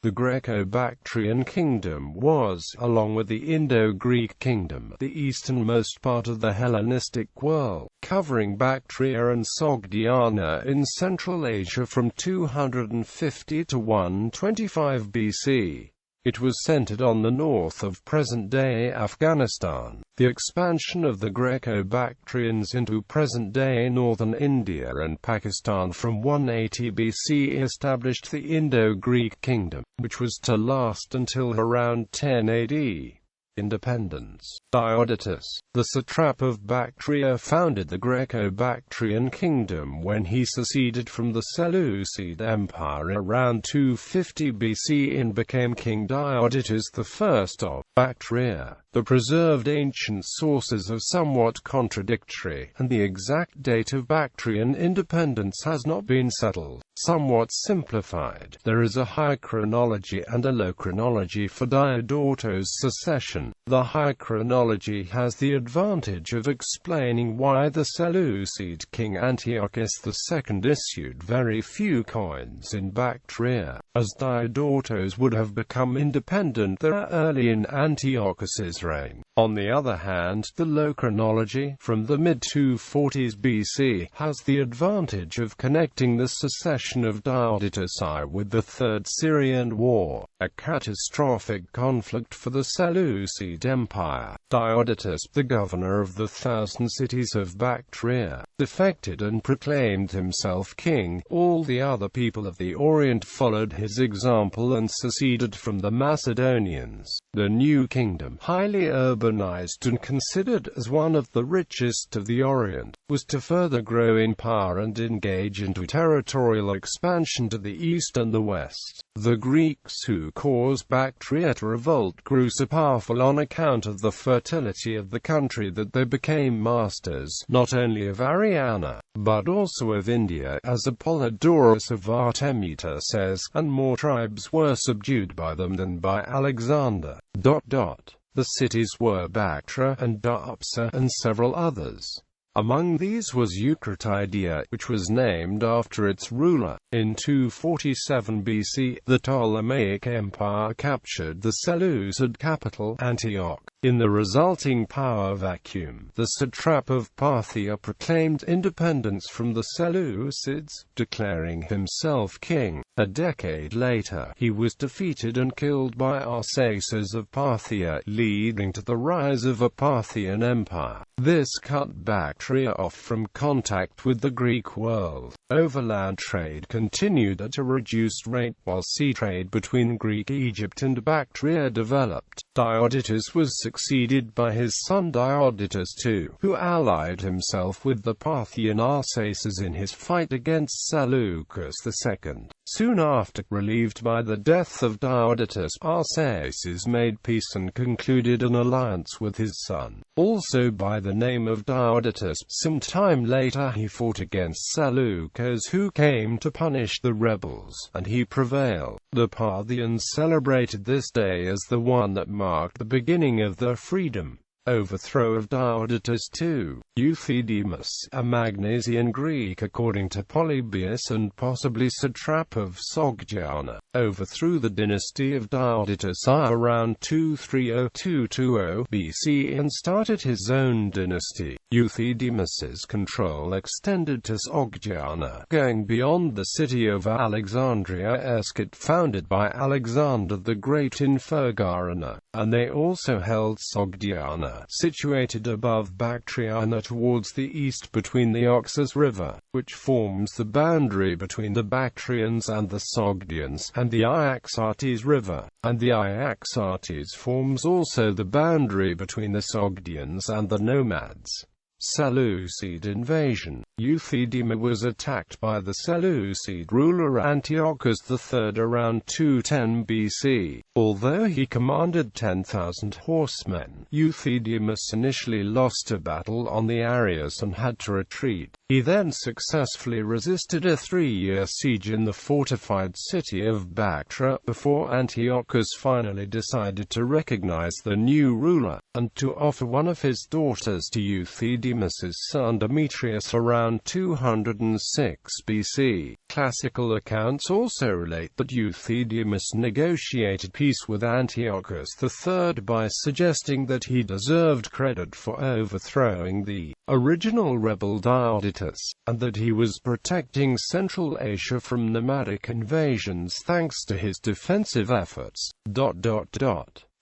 The Greco-Bactrian Kingdom was, along with the Indo-Greek Kingdom, the easternmost part of the Hellenistic world, covering Bactria and Sogdiana in Central Asia from 250 to 125 BC. It was centered on the north of present-day Afghanistan. The expansion of the Greco-Bactrians into present-day northern India and Pakistan from 180 BC established the Indo-Greek Kingdom, which was to last until around 10 AD. Independence. Diodotus, the satrap of Bactria, founded the Greco-Bactrian Kingdom when he seceded from the Seleucid Empire around 250 BC and became King Diodotus I of Bactria. The preserved ancient sources are somewhat contradictory, and the exact date of Bactrian independence has not been settled. Somewhat simplified, there is a high chronology and a low chronology for Diodotus' secession. The high chronology has the advantage of explaining why the Seleucid king Antiochus II issued very few coins in Bactria, as Diodotus would have become independent there early in Antiochus's reign. On the other hand, the low chronology, from the mid-240s BC, has the advantage of connecting the secession of Diodotus I with the Third Syrian War, a catastrophic conflict for the Seleucid Empire. Diodotus, the governor of the thousand cities of Bactria, defected and proclaimed himself king. All the other people of the Orient followed his example and seceded from the Macedonians. The new kingdom, highly urbanized and considered as one of the richest of the Orient, was to further grow in power and engage into territorial expansion to the east and the west. The Greeks who caused Bactria to revolt grew so powerful on account of the fertility of the country that they became masters, not only of Ariana, but also of India, as Apollodorus of Artemita says, and more tribes were subdued by them than by Alexander. The cities were Bactra and Dapsa and several others. Among these was Eucratidia, which was named after its ruler. In 247 BC, the Ptolemaic Empire captured the Seleucid capital, Antioch. In the resulting power vacuum, the satrap of Parthia proclaimed independence from the Seleucids, declaring himself king. A decade later, he was defeated and killed by Arsaces of Parthia, leading to the rise of a Parthian empire. This cut Bactria off from contact with the Greek world. Overland trade continued at a reduced rate, while sea trade between Greek Egypt and Bactria developed. Diodotus was succeeded by his son Diodotus II, who allied himself with the Parthian Arsaces in his fight against Seleucus II. Soon after, relieved by the death of Diodotus, Arsaces made peace and concluded an alliance with his son, also by the name of Diodotus. Some time later he fought against Seleucus, who came to punish the rebels, and he prevailed. The Parthians celebrated this day as the one that marked the beginning of their freedom. Overthrow of Diodotus II. Euthydemus, a Magnesian Greek according to Polybius and possibly satrap of Sogdiana, overthrew the dynasty of Diodotus I around 230–220 BC and started his own dynasty. Euthydemus's control extended to Sogdiana, going beyond the city of Alexandria-It founded by Alexander the Great in Fergana, and they also held Sogdiana, situated above Bactria and towards the east between the Oxus River, which forms the boundary between the Bactrians and the Sogdians, and the Iaxartes River, and the Iaxartes forms also the boundary between the Sogdians and the Nomads. Seleucid invasion. Euthydema was attacked by the Seleucid ruler Antiochus III around 210 BC. Although he commanded 10,000 horsemen, Euthydemus initially lost a battle on the Arias and had to retreat. He then successfully resisted a 3-year siege in the fortified city of Bactria, before Antiochus finally decided to recognize the new ruler, and to offer one of his daughters to Euthydemus's son Demetrius around 206 BC. Classical accounts also relate that Euthydemus negotiated peace with Antiochus III by suggesting that he deserved credit for overthrowing the original rebel Bactrians, and that he was protecting Central Asia from nomadic invasions thanks to his defensive efforts.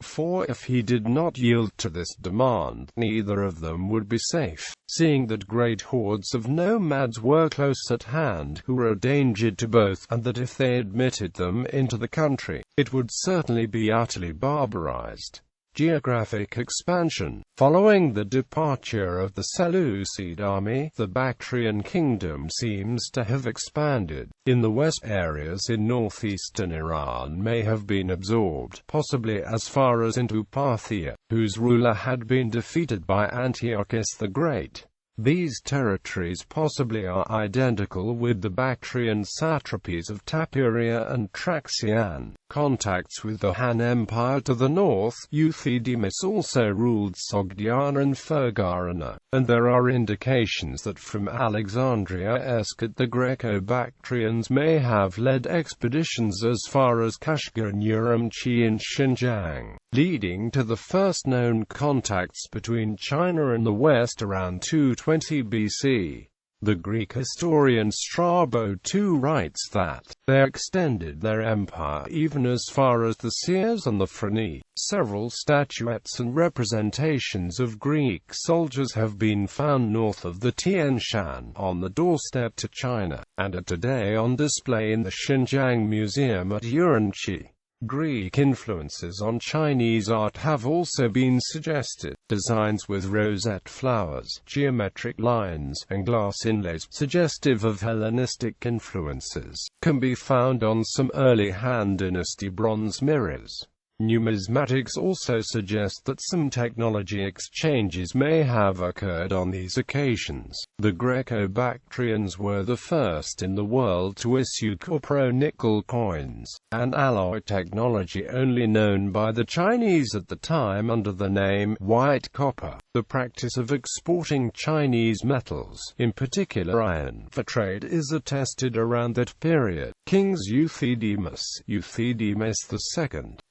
For if he did not yield to this demand, neither of them would be safe, seeing that great hordes of nomads were close at hand who were a danger to both, and that if they admitted them into the country, it would certainly be utterly barbarized. Geographic expansion. Following the departure of the Seleucid army, the Bactrian Kingdom seems to have expanded. In the west, areas in northeastern Iran may have been absorbed, possibly as far as into Parthia, whose ruler had been defeated by Antiochus the Great. These territories possibly are identical with the Bactrian satrapies of Tapuria and Traxian. Contacts with the Han Empire to the north. Euthydemus also ruled Sogdiana and Fergana, and there are indications that from Alexandria the Greco-Bactrians may have led expeditions as far as Kashgar and Urumqi in Xinjiang, leading to the first known contacts between China and the West around 220 BC. The Greek historian Strabo too writes that they extended their empire even as far as the Seas and the Phryne. Several statuettes and representations of Greek soldiers have been found north of the Tian Shan, on the doorstep to China, and are today on display in the Xinjiang Museum at Urumqi. Greek influences on Chinese art have also been suggested. Designs with rosette flowers, geometric lines, and glass inlays, suggestive of Hellenistic influences, can be found on some early Han Dynasty bronze mirrors. Numismatics also suggest that some technology exchanges may have occurred on these occasions. The Greco-Bactrians were the first in the world to issue copro-nickel coins, an alloy technology only known by the Chinese at the time under the name white copper. The practice of exporting Chinese metals, in particular iron, for trade is attested around that period. Kings Euthydemus II,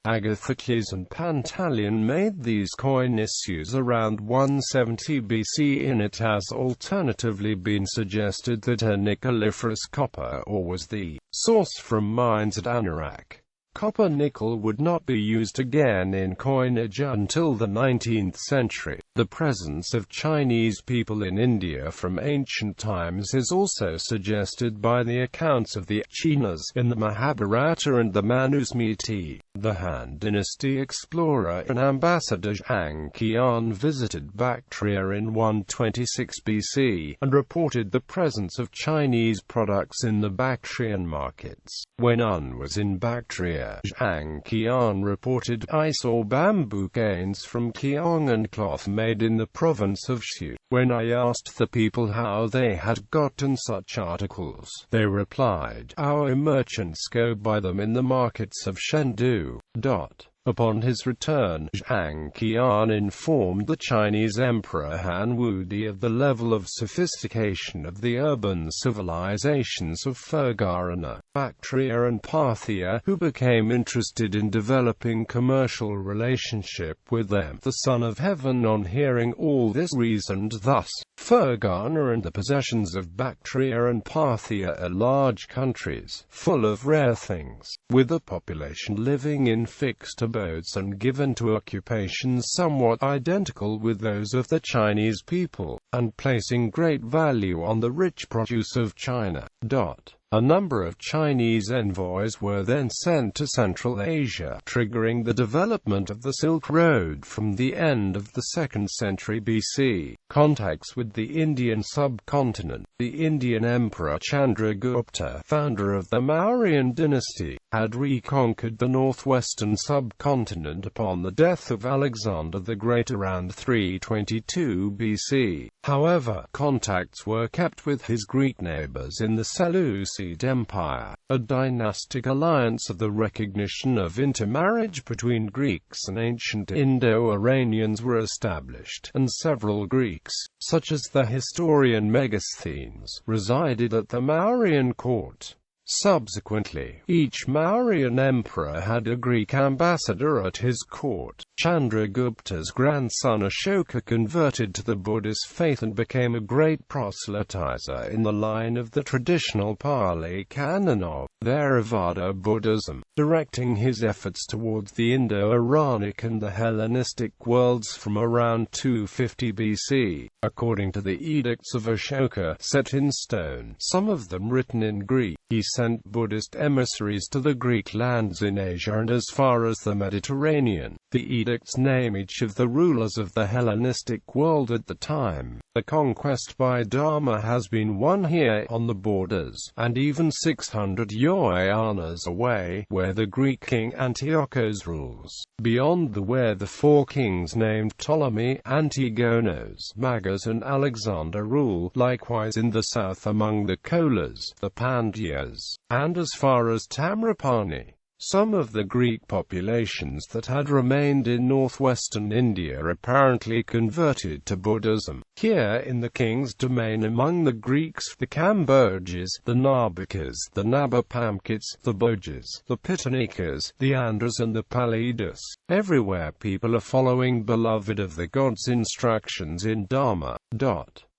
Agathocles and Pantaleon made these coin issues around 170 BC. It has alternatively been suggested that a nickeliferous copper ore was the source from mines at Anorak. Copper-nickel would not be used again in coinage until the 19th century. The presence of Chinese people in India from ancient times is also suggested by the accounts of the Chinas in the Mahabharata and the Manusmriti. The Han Dynasty explorer and ambassador Zhang Qian visited Bactria in 126 BC, and reported the presence of Chinese products in the Bactrian markets. When Un was in Bactria, Zhang Qian reported, "I saw bamboo canes from Qiong and cloth made in the province of Shu. When I asked the people how they had gotten such articles, they replied, 'Our merchants go buy them in the markets of Chengdu.'" Upon his return, Zhang Qian informed the Chinese Emperor Han Wudi of the level of sophistication of the urban civilizations of Fergana, Bactria and Parthia, who became interested in developing commercial relationship with them. The Son of Heaven, on hearing all this, reasoned thus: "Fergana and the possessions of Bactria and Parthia are large countries, full of rare things, with a population living in fixed abodes and given to occupations somewhat identical with those of the Chinese people, and placing great value on the rich produce of China." A number of Chinese envoys were then sent to Central Asia, triggering the development of the Silk Road from the end of the 2nd century BC. Contacts with the Indian subcontinent. The Indian Emperor Chandragupta, founder of the Mauryan dynasty, had reconquered the northwestern subcontinent upon the death of Alexander the Great around 322 BC. However, contacts were kept with his Greek neighbors in the Seleucid Empire. A dynastic alliance of the recognition of intermarriage between Greeks and ancient Indo-Iranians were established, and several Greeks, such as the historian Megasthenes, resided at the Mauryan court. Subsequently, each Mauryan emperor had a Greek ambassador at his court. Chandragupta's grandson Ashoka converted to the Buddhist faith and became a great proselytizer in the line of the traditional Pali canon of Theravada Buddhism, directing his efforts towards the Indo-Iranic and the Hellenistic worlds from around 250 BC. According to the edicts of Ashoka, set in stone, some of them written in Greek, he sent Buddhist emissaries to the Greek lands in Asia and as far as the Mediterranean. The edicts name each of the rulers of the Hellenistic world at the time. The conquest by Dharma has been won here on the borders, and even 600 yoanas away, where the Greek king Antiochus rules. Beyond where the four kings named Ptolemy, Antigonos, Magas and Alexander rule, likewise in the south among the Kolas, the Pandyas, and as far as Tamrapani. Some of the Greek populations that had remained in northwestern India apparently converted to Buddhism. Here in the king's domain among the Greeks, the Kambojas, the Nabakas, the Nabapamkits, the Bhojas, the Pitanikas, the Andhras and the Palidas. Everywhere people are following beloved of the gods' instructions in Dharma.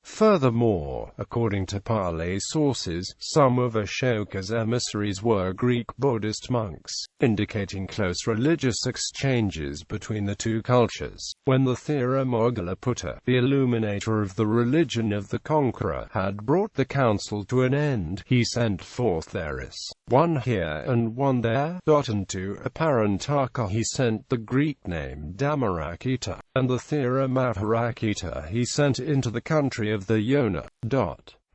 Furthermore, according to Pali sources, some of Ashoka's emissaries were Greek Buddhist monks, indicating close religious exchanges between the two cultures. When the Thiramogalaputta, the illuminator of the religion of the conqueror, had brought the council to an end, he sent forth Theris, one here and one there, and to Aparantaka he sent the Greek name Damarakita, and the Thiramaharakita he sent into the country of the Yona.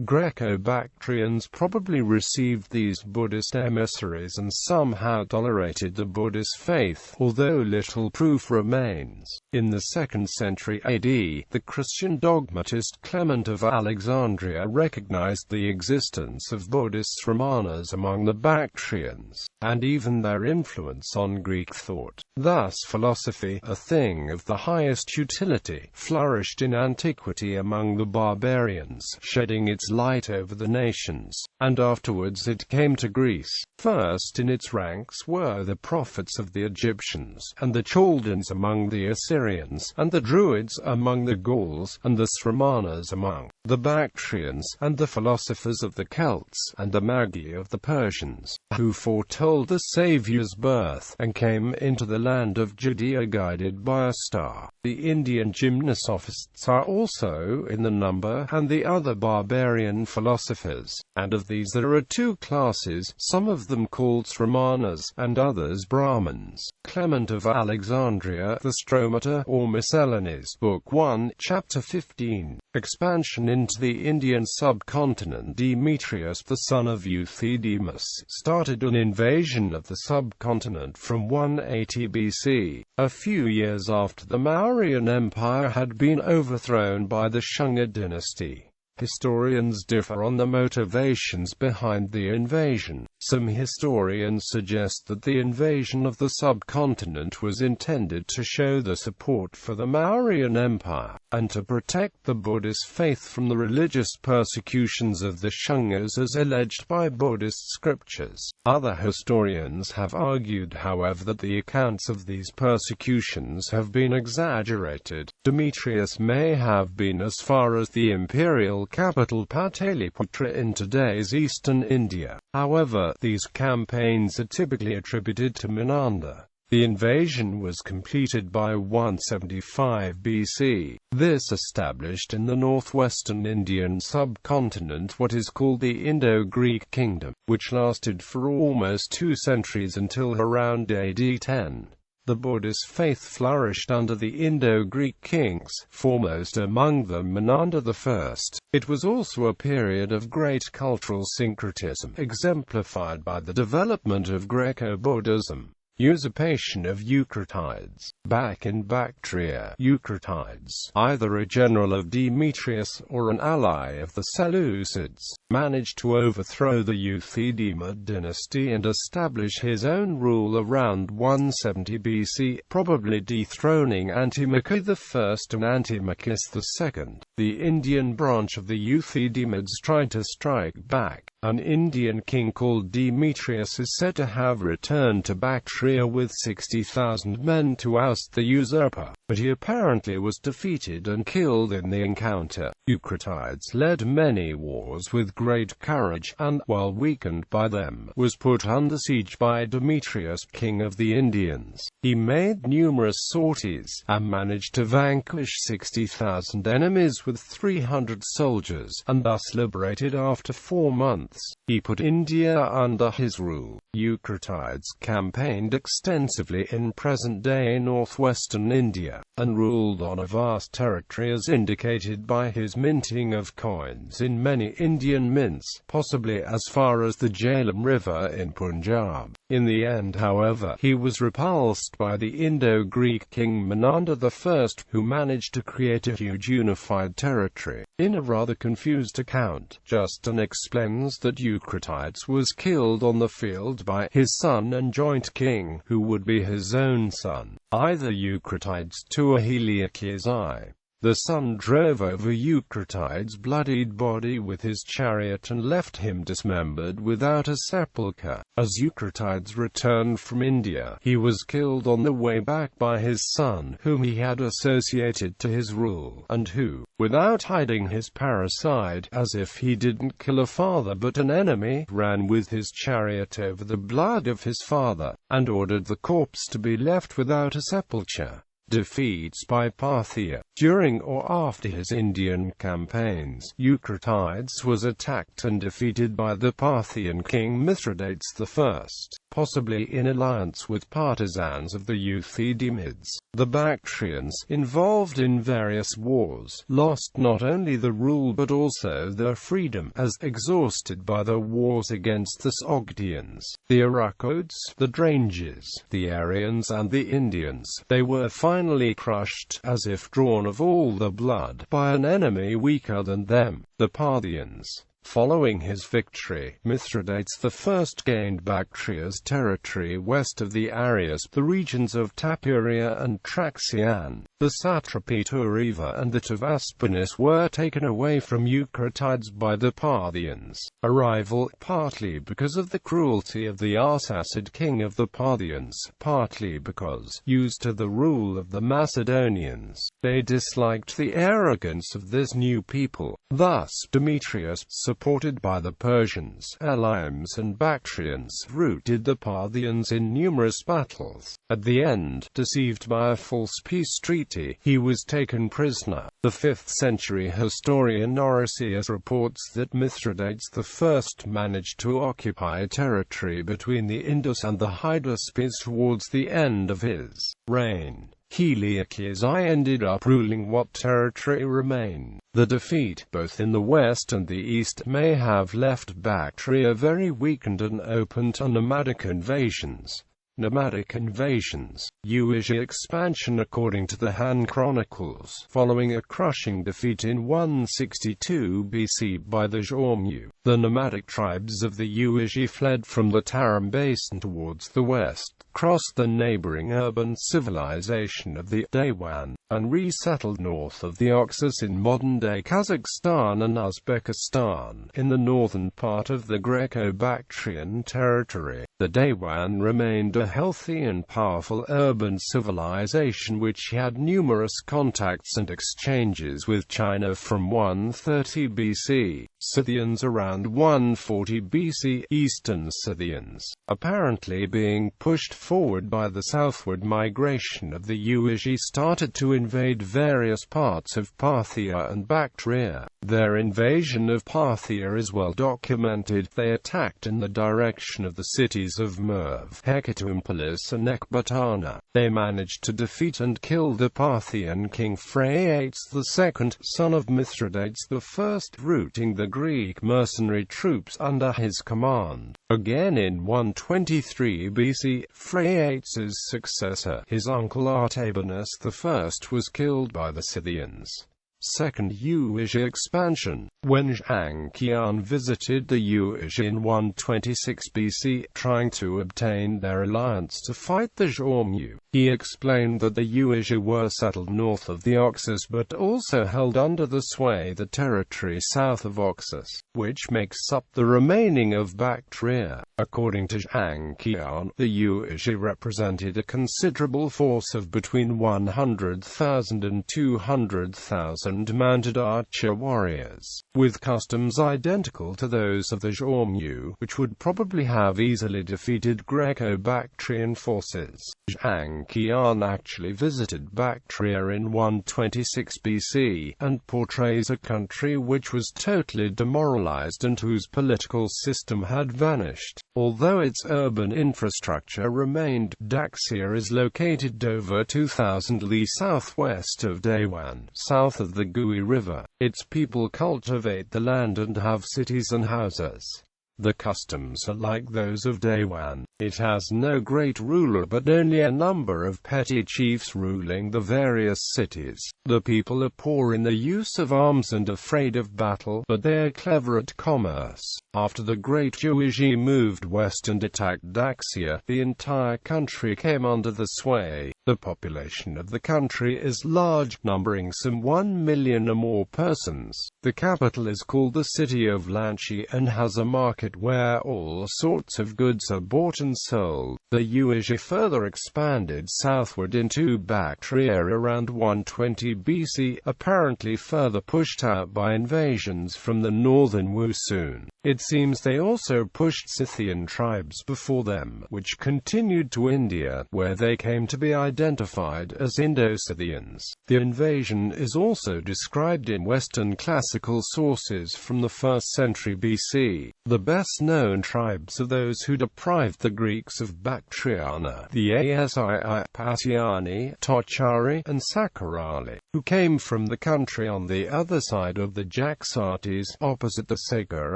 Greco-Bactrians probably received these Buddhist emissaries and somehow tolerated the Buddhist faith, although little proof remains. In the 2nd century AD, the Christian dogmatist Clement of Alexandria recognized the existence of Buddhist Sramanas among the Bactrians, and even their influence on Greek thought. Thus philosophy, a thing of the highest utility, flourished in antiquity among the barbarians, shedding its light over the nations, and afterwards it came to Greece. First in its ranks were the prophets of the Egyptians, and the Chaldeans among the Assyrians, and the Druids among the Gauls, and the Sramanas among the Bactrians, and the philosophers of the Celts, and the Magi of the Persians, who foretold the Saviour's birth, and came into the land of Judea guided by a star. The Indian gymnosophists are also in the number, and the other barbarian philosophers, and of these there are two classes, some of them called Sramanas, and others Brahmins. Clement of Alexandria, the Stromata, or Miscellanies, Book 1, Chapter 15. Expansion into the Indian subcontinent. Demetrius, the son of Euthydemus, started an invasion of the subcontinent from 180 BC, a few years after the Mauryan Empire had been overthrown by the Shunga dynasty. Historians differ on the motivations behind the invasion. Some historians suggest that the invasion of the subcontinent was intended to show the support for the Mauryan Empire, and to protect the Buddhist faith from the religious persecutions of the Shungas as alleged by Buddhist scriptures. Other historians have argued, however, that the accounts of these persecutions have been exaggerated. Demetrius may have been as far as the imperial capital Pataliputra in today's eastern India. However, these campaigns are typically attributed to Menander. The invasion was completed by 175 BC. This established in the northwestern Indian subcontinent what is called the Indo-Greek Kingdom, which lasted for almost 2 centuries until around AD 10. The Buddhist faith flourished under the Indo-Greek kings, foremost among them Menander I. It was also a period of great cultural syncretism, exemplified by the development of Greco-Buddhism. Usurpation of Eucratides. Back in Bactria, Eucratides, either a general of Demetrius or an ally of the Seleucids, managed to overthrow the Euthydemed dynasty and establish his own rule around 170 BC, probably dethroning Antimachus I and Antimachus II. The Indian branch of the Euthydemeds tried to strike back. An Indian king called Demetrius is said to have returned to Bactria with 60,000 men to oust the usurper, but he apparently was defeated and killed in the encounter. Eucratides led many wars with great courage, and, while weakened by them, was put under siege by Demetrius, king of the Indians. He made numerous sorties, and managed to vanquish 60,000 enemies with 300 soldiers, and thus liberated after 4 months. He put India under his rule. Eucratides campaigned extensively in present-day northwestern India, and ruled on a vast territory as indicated by his minting of coins in many Indian mints, possibly as far as the Jhelum River in Punjab. In the end, however, he was repulsed by the Indo-Greek king Menander I, who managed to create a huge unified territory. In a rather confused account, Justin explains that Eucratides was killed on the field by his son and joint king, who would be his own son, either Eucratides II or Heliochus I. The son drove over Eucratides' bloodied body with his chariot and left him dismembered without a sepulchre. As Eucratides returned from India, he was killed on the way back by his son, whom he had associated to his rule, and who, without hiding his parricide, as if he didn't kill a father but an enemy, ran with his chariot over the blood of his father, and ordered the corpse to be left without a sepulchre. Defeats by Parthia. During or after his Indian campaigns, Eucratides was attacked and defeated by the Parthian king Mithridates I, possibly in alliance with partisans of the Euthydemeds. The Bactrians, involved in various wars, lost not only the rule but also their freedom, as exhausted by the wars against the Sogdians, the Arakoids, the Dranges, the Aryans and the Indians. They were finally crushed, as if drawn of all the blood, by an enemy weaker than them, the Parthians. Following his victory, Mithridates I gained Bactria's territory west of the Arias, the regions of Tapuria and Traxian. The satrapy Turiva and that of Aspanis were taken away from Eucratides by the Parthians, a rival, partly because of the cruelty of the Arsacid king of the Parthians, partly because, used to the rule of the Macedonians, they disliked the arrogance of this new people. Thus, Demetrius, supported by the Persians, Elamites and Bactrians, routed the Parthians in numerous battles. At the end, deceived by a false peace treaty, he was taken prisoner. The 5th century historian Orosius reports that Mithridates I managed to occupy territory between the Indus and the Hydaspes towards the end of his reign. Heliochus I ended up ruling what territory remained. The defeat, both in the west and the east, may have left Bactria very weakened and open to nomadic invasions. Nomadic invasions. Geographic expansion. According to the Han Chronicles, following a crushing defeat in 162 BC by the Jommu, the nomadic tribes of the Yuezhi fled from the Tarim Basin towards the west, crossed the neighboring urban civilization of the Dewan, and resettled north of the Oxus in modern-day Kazakhstan and Uzbekistan, in the northern part of the Greco-Bactrian territory. The Dewan remained a healthy and powerful urban civilization which had numerous contacts and exchanges with China from 130 BC. Scythians around 140 BC. Eastern Scythians, apparently being pushed forward by the southward migration of the Yuezhi, started to invade various parts of Parthia and Bactria. Their invasion of Parthia is well documented. They attacked in the direction of the cities of Merv, Hecatompylos and Ecbatana. They managed to defeat and kill the Parthian king Phraates II, son of Mithridates I, routing the Greek mercenary troops under his command. Again in 123 BC, Phraates' successor, his uncle Artabanus I, was killed by the Scythians. Second Uig expansion. When Zhang Qian visited the Uig in 126 BC, trying to obtain their alliance to fight the Xiongnu, he explained that the Uig were settled north of the Oxus but also held under the sway the territory south of Oxus, which makes up the remaining of Bactria. According to Zhang Qian, the Uig represented a considerable force of between 100,000 and 200,000 mounted archer warriors, with customs identical to those of the Xiongnu, which would probably have easily defeated Greco-Bactrian forces. Zhang Qian actually visited Bactria in 126 BC, and portrays a country which was totally demoralized and whose political system had vanished. Although its urban infrastructure remained, Daxia is located over 2,000 li southwest of Daywan, south of the Gui River. Its people cultivate the land and have cities and houses. The customs are like those of Daywan. It has no great ruler but only a number of petty chiefs ruling the various cities. The people are poor in the use of arms and afraid of battle, but they are clever at commerce. After the Great Uig moved west and attacked Daxia, the entire country came under the sway. The population of the country is large, numbering some 1 million or more persons. The capital is called the city of Lanchi and has a market where all sorts of goods are bought and sold. The Uig further expanded southward into Bactria around 120 BC, apparently further pushed out by invasions from the northern Wusun. It seems they also pushed Scythian tribes before them, which continued to India, where they came to be identified as Indo-Scythians. The invasion is also described in Western classical sources from the 1st century BC. The best-known tribes are those who deprived the Greeks of Bactriana, the Asii, Passiani, Tochari, and Sakarali, who came from the country on the other side of the Jaxartes, opposite the Sagar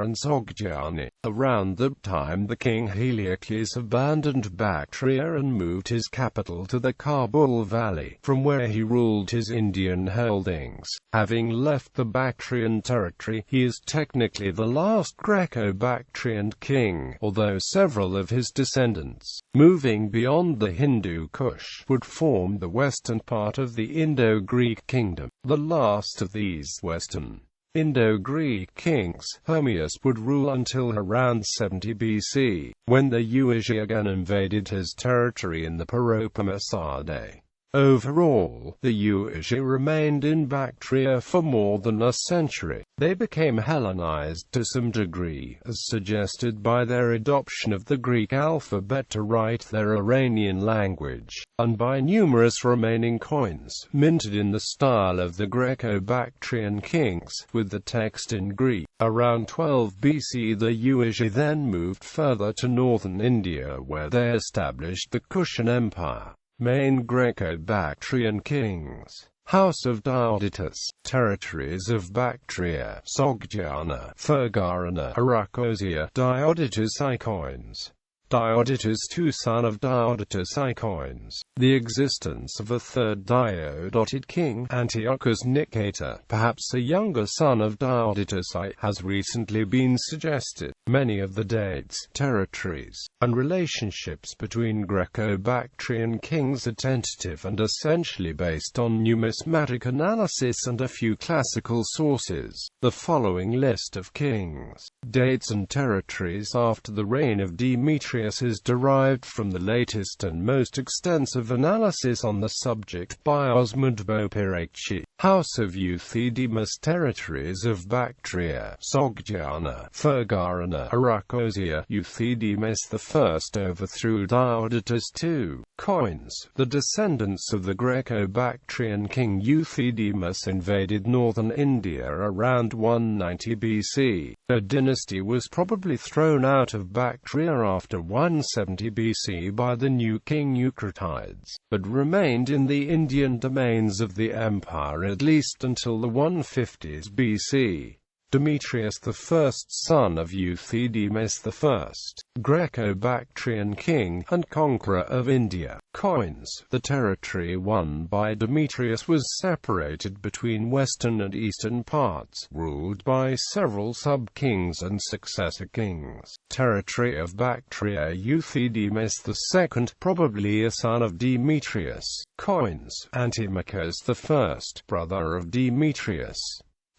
and Sogdiana. Around that time the king Heliocles abandoned Bactria and moved his capital to the Kabul Valley, from where he ruled his Indian holdings. Having left the Bactrian territory, he is technically the last Greco-Bactrian king, although several of his descendants, moving beyond the Hindu Kush, would form the western part of the Indo-Greek Kingdom. The last of these western Indo-Greek kings, Hermias, would rule until around 70 BC, when the Uig again invaded his territory in the Paropamisade. Overall, the Uig remained in Bactria for more than a century. They became Hellenized to some degree, as suggested by their adoption of the Greek alphabet to write their Iranian language, and by numerous remaining coins, minted in the style of the Greco-Bactrian kings, with the text in Greek. Around 12 BC the Uig then moved further to northern India, where they established the Kushan Empire. Main Greco-Bactrian kings. House of Diodotus, territories of Bactria, Sogdiana, Fergarana, Arachosia, Diodotus Icoins. Diodotus II, son of Diodotus Icoins. The existence of a third Diodotid king, Antiochus Nicator, perhaps a younger son of Diodotus I, has recently been suggested. Many of the dates, territories, and relationships between Greco-Bactrian kings are tentative and essentially based on numismatic analysis and a few classical sources. The following list of kings, dates and territories after the reign of Demetrius is derived from the latest and most extensive analysis on the subject by Osmond Bopiracci. House of Euthydemus, territories of Bactria, Sogdiana, Fergarana, Arachosia. Euthydemus I overthrew Diodotus II. Coins. The descendants of the Greco-Bactrian king Euthydemus invaded northern India around 190 BC. A dynasty was probably thrown out of Bactria after 170 BC by the new king Eucratides, but remained in the Indian domains of the empire at least until the 150s BC. Demetrius I, son of Euthydemus I, Greco-Bactrian king and conqueror of India. Coins. The territory won by Demetrius was separated between western and eastern parts, ruled by several sub-kings and successor kings. Territory of Bactria. Euthydemus II, probably a son of Demetrius. Coins. Antimachus I, brother of Demetrius,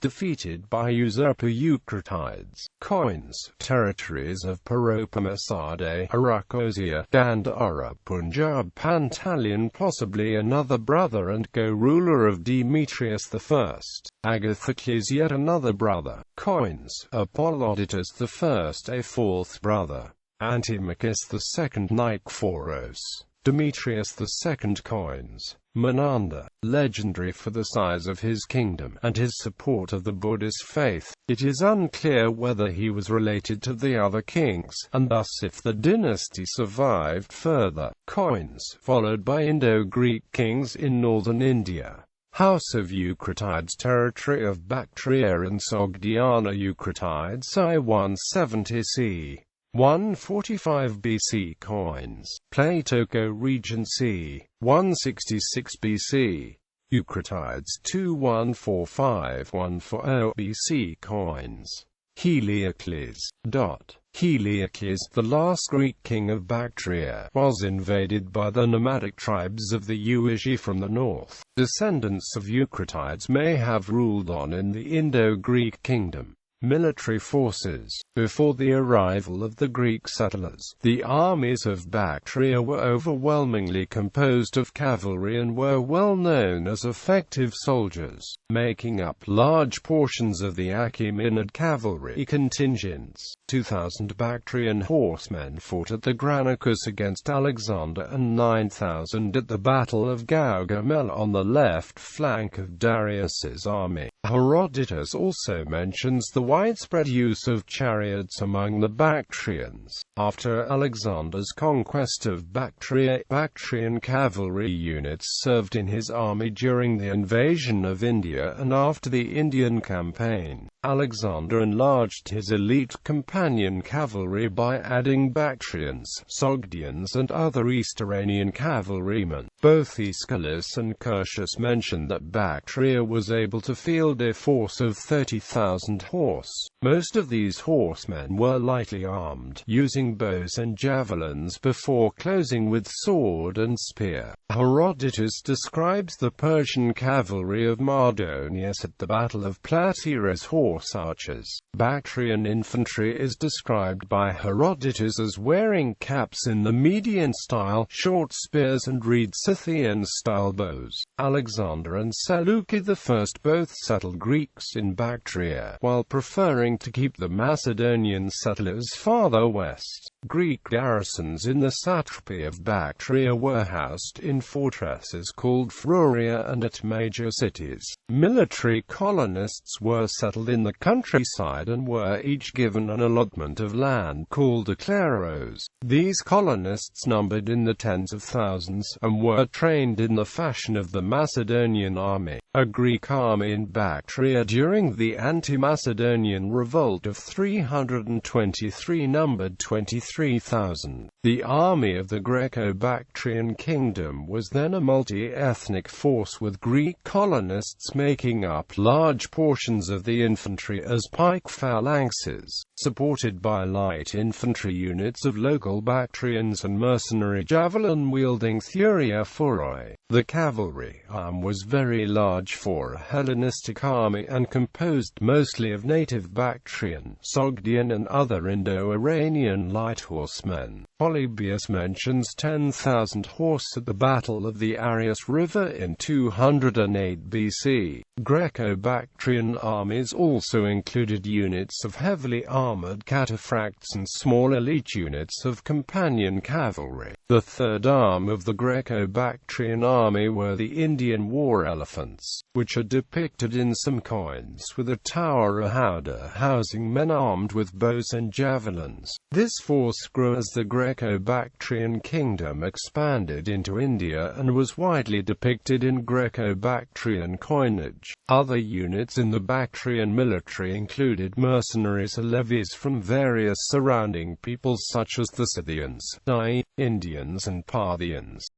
defeated by usurper Eucratides. Coins. Territories of Paropamisade, Arachosia, Gandhara, Punjab. Pantaleon, possibly another brother and co-ruler of Demetrius I. Agathocles, yet another brother. Coins. Apollodotus I, a fourth brother. Antimachus II, Nikephoros. Demetrius II. Coins. Menander, legendary for the size of his kingdom and his support of the Buddhist faith. It is unclear whether he was related to the other kings, and thus if the dynasty survived further. Coins. Followed by Indo-Greek kings in northern India. House of Eucratides. Territory of Bactria and Sogdiana. Eucratides I 170 c. 145 BC. Coins. Plato co-region c. 166 BC. Eucratides II 145-140 BC. Coins. Heliocles. Heliocles, the last Greek king of Bactria, was invaded by the nomadic tribes of the Uashi from the north. Descendants of Eucratides may have ruled on in the Indo-Greek Kingdom. Military forces. Before the arrival of the Greek settlers, the armies of Bactria were overwhelmingly composed of cavalry and were well known as effective soldiers, making up large portions of the Achaemenid cavalry contingents. 2,000 Bactrian horsemen fought at the Granicus against Alexander and 9,000 at the Battle of Gaugamela on the left flank of Darius's army. Herodotus also mentions the widespread use of chariots among the Bactrians. After Alexander's conquest of Bactria, Bactrian cavalry units served in his army during the invasion of India and after the Indian campaign. Alexander enlarged his elite companion cavalry by adding Bactrians, Sogdians and other East Iranian cavalrymen. Both Aeschylus and Curtius mention that Bactria was able to field a force of 30,000 horse. Most of these horsemen were lightly armed, using bows and javelins before closing with sword and spear. Herodotus describes the Persian cavalry of Mardonius at the Battle of Plataea as horse archers. Bactrian infantry is described by Herodotus as wearing caps in the Median style, short spears and reed Scythian-style bows. Alexander and Seleucus I both settled Greeks in Bactria, while preferring to keep the Macedonian settlers farther west. Greek garrisons in the satrapy of Bactria were housed in fortresses called Fruria and at major cities. Military colonists were settled in the countryside and were each given an allotment of land called a kleros. These colonists numbered in the tens of thousands, and were trained in the fashion of the Macedonian army. A Greek army in Bactria during the anti-Macedonian revolt of 323 numbered 23,000. The army of the Greco-Bactrian Kingdom was then a multi-ethnic force with Greek colonists making up large portions of the infantry as pike phalanxes, supported by light infantry units of local Bactrians and mercenary javelin-wielding Thuriaphoroi. The cavalry arm was very large for a Hellenistic army and composed mostly of native Bactrian, Sogdian and other Indo-Iranian light horsemen. Polybius mentions 10,000 horse at the Battle of the Arius River in 208 BC. Greco-Bactrian armies also included units of heavily armored cataphracts and small elite units of companion cavalry. The third arm of the Greco-Bactrian army were the Indian war elephants, which are depicted in some coins with a tower or howdah housing men armed with bows and javelins. This force grew as the Greco-Bactrian Kingdom expanded into India and was widely depicted in Greco-Bactrian coinage. Other units in the Bactrian military included mercenaries or levies from various surrounding peoples such as the Scythians, i.e., Indians and Parthians.